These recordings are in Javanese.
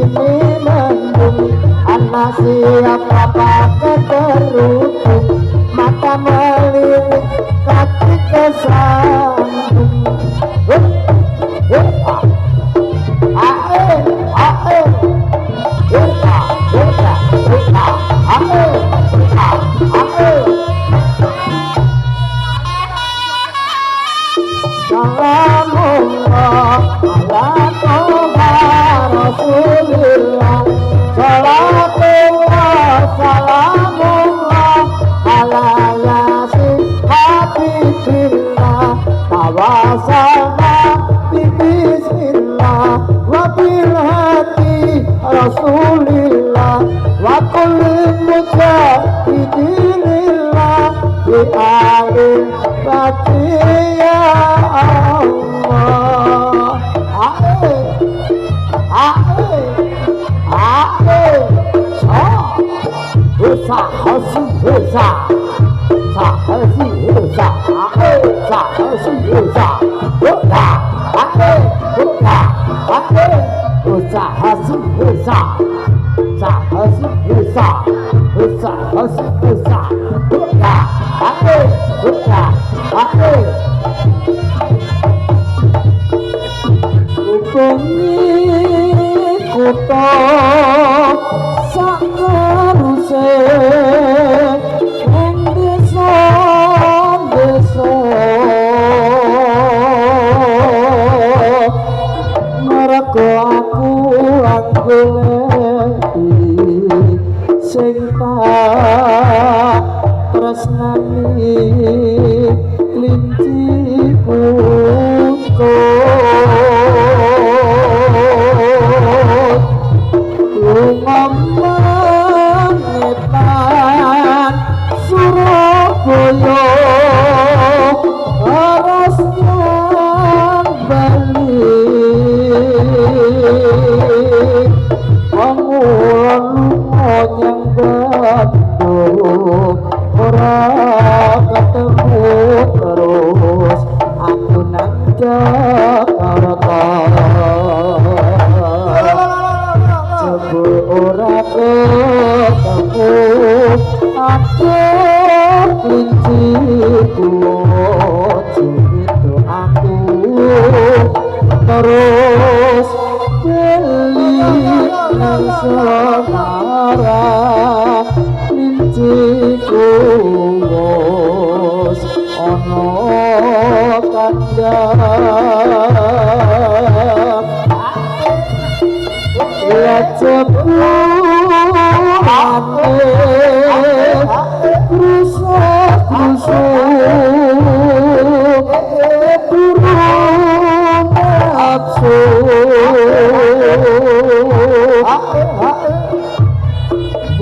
ini mendung anak siapa pakai kerudung mata melirik kaki kesandung Salamullah ala toha Rasulillah Salatullah salamullah ala yasin habibillah Tawasalna bismillah wa bil hadi Rasulillah wa kulli mujahidillah bi alil ya Allah Kuto sakaruse ing desa-desa mergo aku anggoleki sing tak tresnani linci putus Mangetan Surabaya Arasnya balik Pangulon lunga nyang Bandung ora ketemu terus aku nang Jakarta ora ketemu aku kelinci kuwojo itu aku terus beli nang Semarang kelinci kuwos ono kandang ya jebulane rusuk-rusuk durung nafsu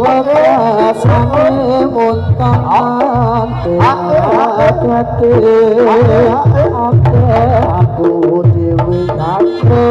wakasane montang ate aku dewe kate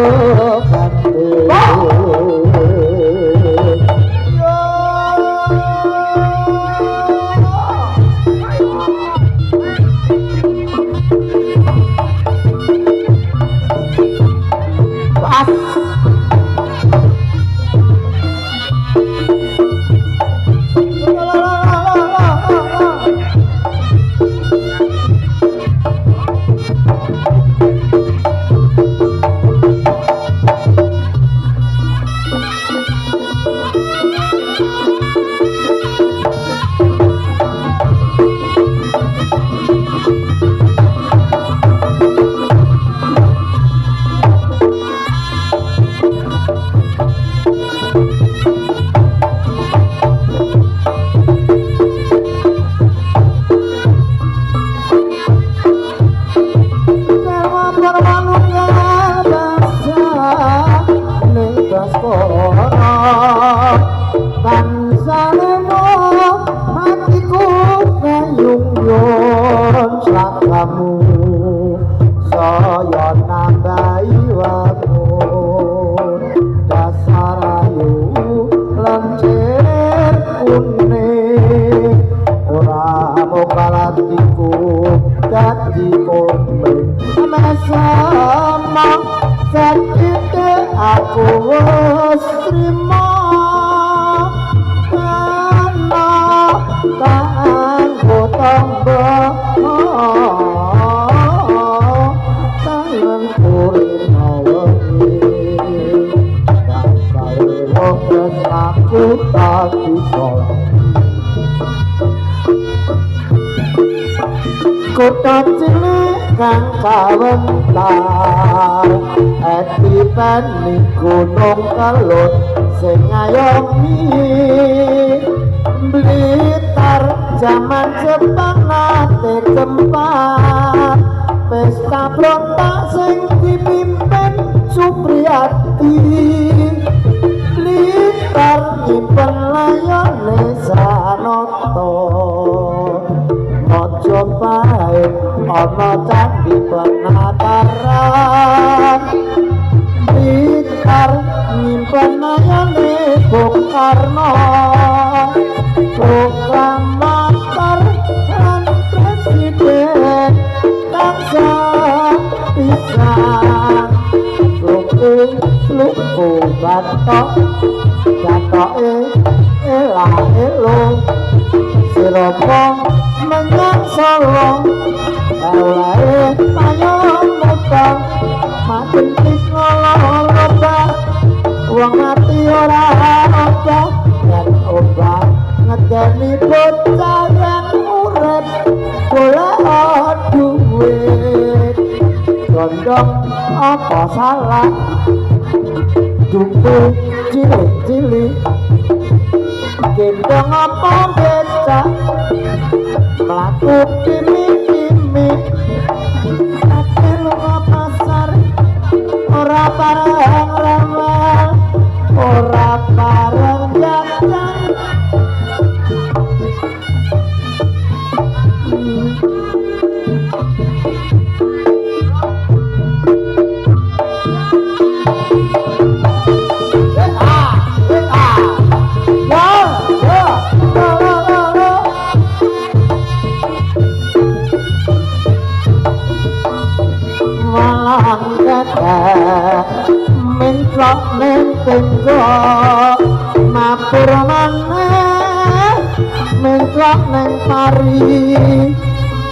dadi komeng sama sakit aku wis trima kana kanggo tamba tangan purna wengi kasale wes aku tak bisa kota cilik kang kawentar etipan ning gunung kelut sing ngayomi Blitar zaman Jepang nate tempat pesta berontak sing dipimpin Supriyati Blitar nyimpen layone Sanoto Ojo pahit ana candi penataran Blitar nyimpen layone Bung Karno proklamator lan presiden bangsa pisan luku batok jatoke elo siropo menyang Solo elae payung mutong makin ngoloba wong mati ora apa yen obah ngedeni bocah yang urip golek duit gondong apa salah duku cilik-cilik gendong apa becak mlaku kimi-kimi ate lunga pasar ora pareng rewel ora pareng jajan mintrok ning tenggo mapur maneh mintrok ning pari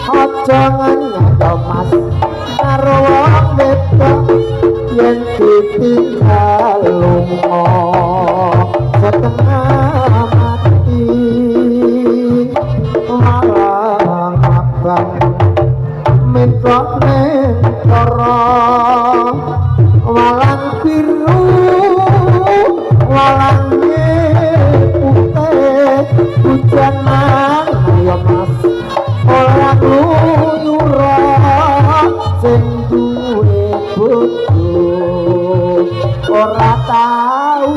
aja nganyo mas karo wong wedok yen ditinggal lunga setengah mati marang abang mintrok ning karo walang biru walangnya putih hujanan ayo mas orang luyura sing duwe bojo ora tau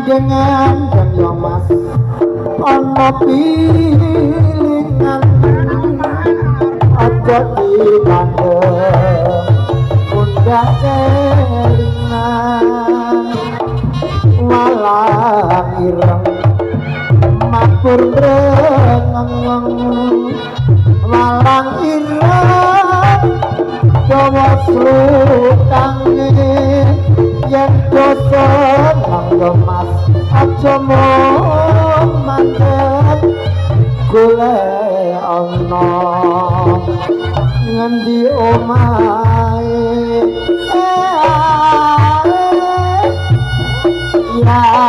dengan yo mas ana pilingan aja dibandeng undak kelingan walang ireng mapur brengeng walang ireng dawa slutange yen dosen mangga mas aja mandet golek ana ngendi omahe ya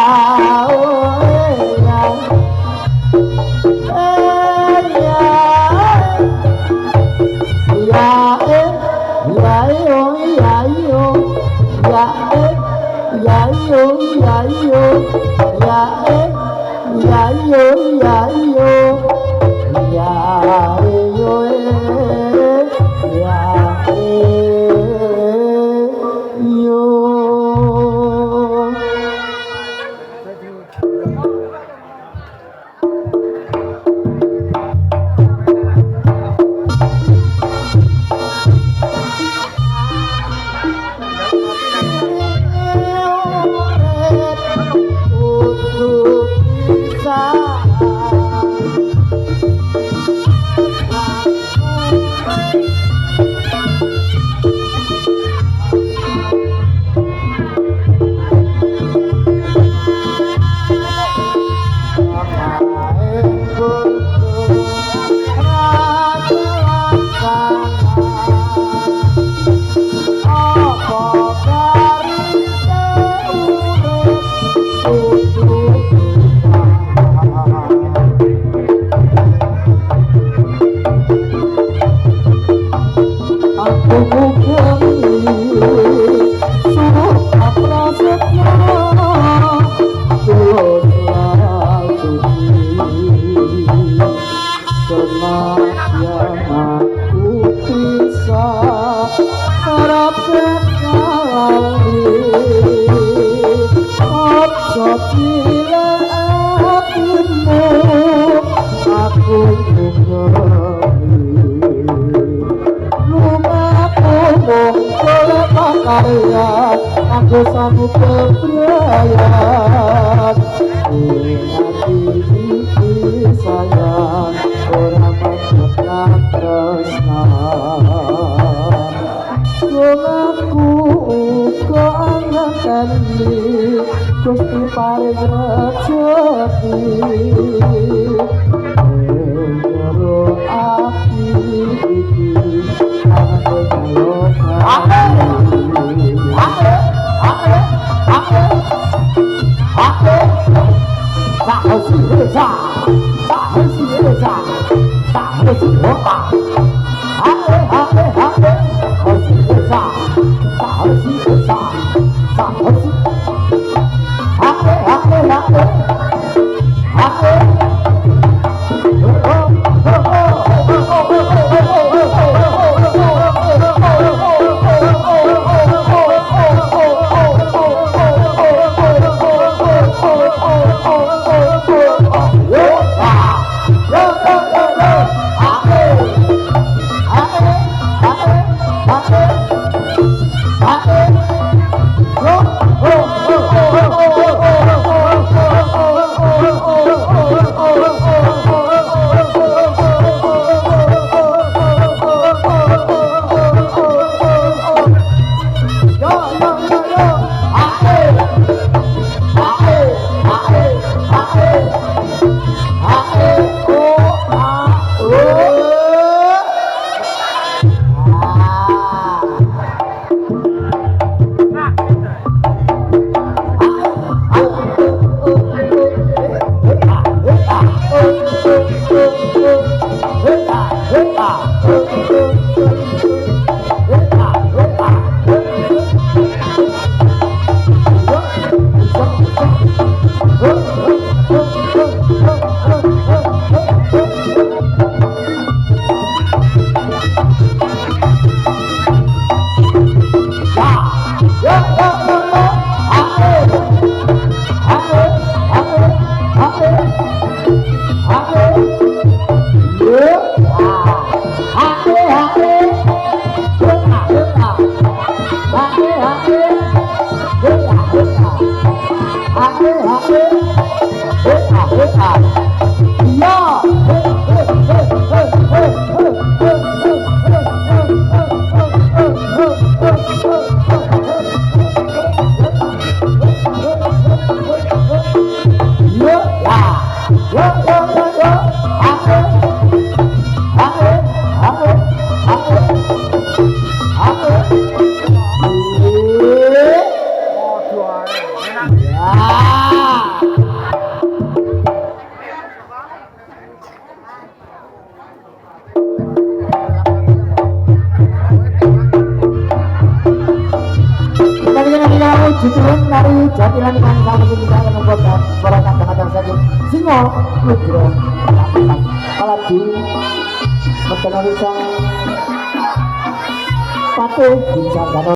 aku bumi suruh prasetya tulus lalui senadyan aku bisa harap kali ojo cilik hatimu aku karya aku sanggup keberayaan hati iki sayang orang mengetak tresnan aku keangan ini Gusti paring rezeki jero ati iki aku Judulnya dari jatilan kan sama kita membuat suara kata-kata saja singo ludro kaladu mengenai sang patuh bincang